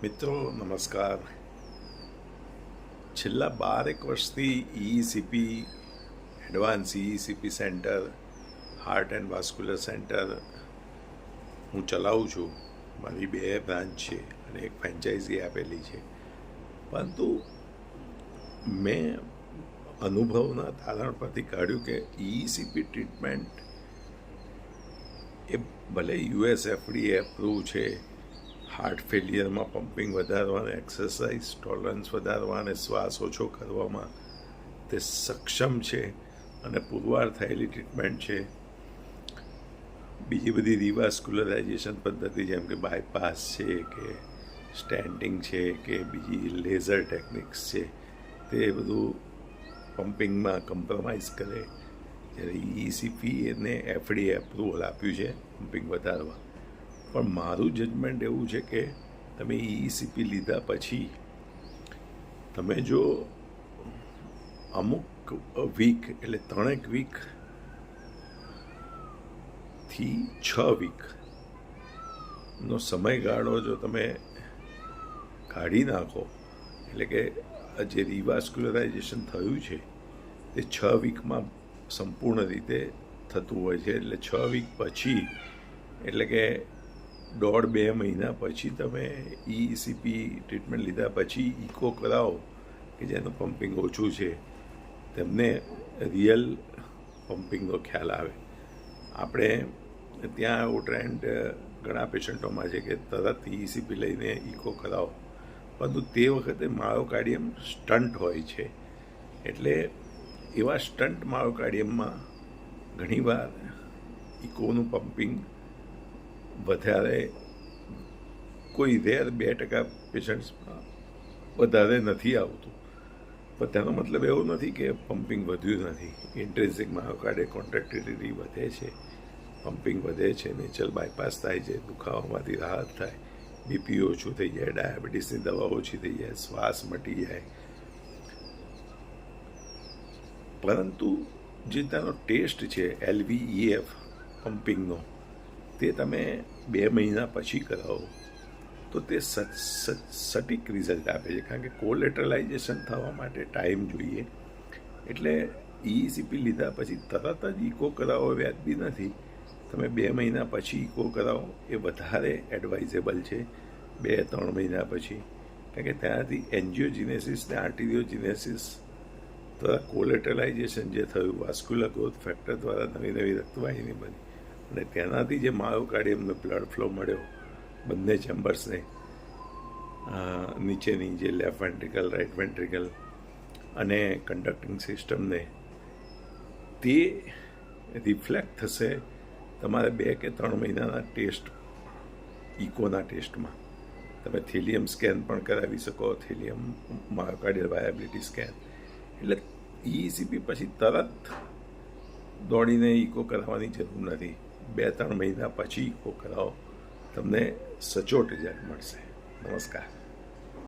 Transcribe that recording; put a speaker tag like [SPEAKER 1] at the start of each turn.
[SPEAKER 1] મિત્રો નમસ્કાર. છેલ્લા 12 વર્ષથી ECP advance ECP centre, heart and vascular centre હું ચલાવું છું. મારી 2 બ્રાન્ચ છે અને એક ફ્રેન્ચાઇઝી આપેલી છે. પરંતુ મેં અનુભવના તારણ પરથી કાઢ્યું કે ECP ટ્રીટમેન્ટ એ ભલે FDA એપ્રુવ છે, હાર્ટ ફેલિયરમાં પમ્પિંગ વધારવા, એક્સરસાઇઝ ટોલરન્સ વધારવા અને શ્વાસ ઓછો કરવામાં તે સક્ષમ છે અને પુરવાર થયેલી ટ્રીટમેન્ટ છે. બીજી બધી રિવાસ્ક્યુલરાઇઝેશન પદ્ધતિ જેમ કે બાયપાસ છે કે સ્ટેન્ટિંગ છે કે બીજી લેઝર ટેકનિક્સ છે, તે બધું પમ્પિંગમાં કોમ્પ્રોમાઇઝ કરે. જ્યારે ECP એને FDA એપ્રુવલ આપ્યું છે પમ્પિંગ વધારવા. પણ મારું જજમેન્ટ એવું છે કે તમે ECP લીધા પછી તમે જો અમુક વીક એટલે 3 વીકથી 6 વીકનો સમયગાળો જો તમે કાઢી નાખો, એટલે કે જે રિવાસ્ક્યુલરાઇઝેશન થયું છે તે 6 વીકમાં સંપૂર્ણ રીતે થતું હોય છે. એટલે 6 વીક પછી, એટલે કે 1.5-2 મહિના પછી તમે ECP ટ્રીટમેન્ટ લીધા પછી ઇકો કરાવો કે જેનું પમ્પિંગ ઓછું છે, તેમને રિયલ પમ્પિંગનો ખ્યાલ આવે. આપણે ત્યાં એવો ટ્રેન્ડ ઘણા પેશન્ટોમાં છે કે તરત ECP લઈને ઇકો કરાવો, પરંતુ તે વખતે માયોકાર્ડિયમ સ્ટન્ટ હોય છે. એટલે એવા સ્ટન્ટ માયોકાર્ડિયમમાં ઘણીવાર ઇકોનું પમ્પિંગ વધારે, કોઈ રેર 2% પેશન્ટ્સમાં વધારે નથી આવતું. પણ તેનો મતલબ એવો નથી કે પમ્પિંગ વધ્યું નથી. ઇન્ટ્રિન્સિક માયોકાર્ડિયલ કોન્ટ્રાક્ટિલિટી વધે છે, પમ્પિંગ વધે છે, નેચરલ બાયપાસ થાય છે, દુખાવામાંથી રાહત થાય, BP ઓછું થઈ જાય, ડાયાબિટીસની દવા ઓછી થઈ જાય, શ્વાસ મટી જાય. પરંતુ જે તેનો ટેસ્ટ છે LVEF પમ્પિંગનો, તે તમે 2 મહિના પછી કરાવો તો તે સટીક રિઝલ્ટ આપે છે. કારણ કે કોલેટરલાઇઝેશન થવા માટે ટાઈમ જોઈએ. એટલે ECP લીધા પછી તરત જ ઇકો કરાવો વ્યાજબી નથી. તમે 2 મહિના પછી ઇકો કરાવો એ વધારે એડવાઇઝેબલ છે, 2-3 મહિના પછી. કારણ કે ત્યાંથી એન્જિયોજિનેસિસ ને આર્ટિરિયોજિનેસિસ દ્વારા કોલેટરલાઇઝેશન જે થયું, વાસ્ક્યુલર ગ્રોથ ફેક્ટર દ્વારા નવી રક્તવાહિની બની અને તેનાથી જે માયોકાર્ડિયમનો બ્લડ ફ્લો મળ્યો બંને ચેમ્બર્સને, નીચેની જે લેફ્ટ વેન્ટ્રિકલ, રાઇટ વેન્ટ્રિકલ અને કન્ડક્ટિંગ સિસ્ટમને, તે રિફ્લેક્ટ થશે તમારે 2 કે 3 મહિનાના ટેસ્ટ, ઇકોના ટેસ્ટમાં. તમે થેલિયમ સ્કેન પણ કરાવી શકો, થેલિયમ માયોકાર્ડિયલ વાયાબિલિટી સ્કેન. એટલે ECP પછી તરત દોડીને ઇકો કરાવવાની જરૂર નથી. 2-3 મહિના પછી ઇકો કરાવો, તમને સચોટ રિઝલ્ટ મળશે. નમસ્કાર.